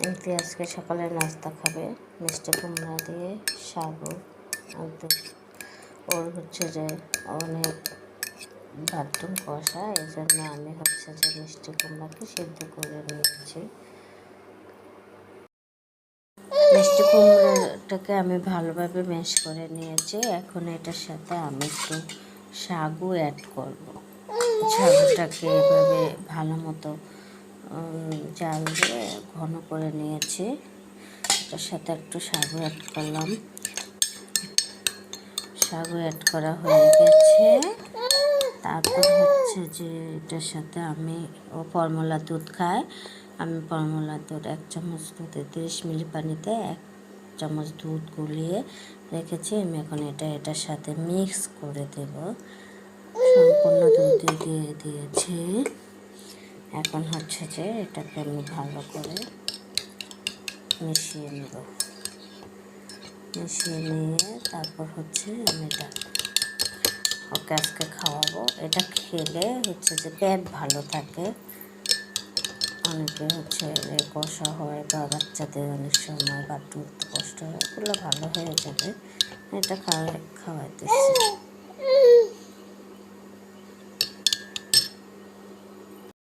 এমনি আজকে সকালে নাস্তা খাবে মিষ্টি কুমড়া দিয়ে সাগু আর দুধ। ওর হচ্ছে যে অনেক বাথরুম কষা, এই জন্য আমি হচ্ছে যে মিষ্টি কুমড়াকে সিদ্ধ করে নিয়েছি। মিষ্টি কুমড়াটাকে আমি ভালোভাবে ম্যাশ করে নিয়েছি। এখন এটার সাথে আমি একটু সাগু অ্যাড করব। সাগুটাকে এভাবে ভালো মতো জাল দিয়ে ঘন করে নিয়েছি। এটার সাথে একটু সাগু অ্যাড করলাম। সাগু অ্যাড করা হয়ে গেছে। তারপর হচ্ছে যে এটার সাথে ও ফর্মুলা দুধ খায়, আমি ফর্মুলা দুধ 1 চামচ দুধে 30 মিলি পানিতে 1 চামচ দুধ গুলিয়ে রেখেছি। আমি এখন এটার সাথে মিক্স করে দেব। সম্পূর্ণ দুধ দিয়ে দিয়েছি। এখন হচ্ছে যে এটাকে আমি ভালো করে মিশিয়ে নেব। মিশিয়ে নিয়ে তারপর হচ্ছে আমি এটা ওকে আজকে খাওয়াবো। এটা খেলে হচ্ছে যে পেট ভালো থাকে। অনেকে হচ্ছে কষা হয় বা বাচ্চাদের অনেক সময় বাথরুম কষ্ট হয়, এগুলো ভালো হয়ে যাবে। এটা খাওয়াইতেছি।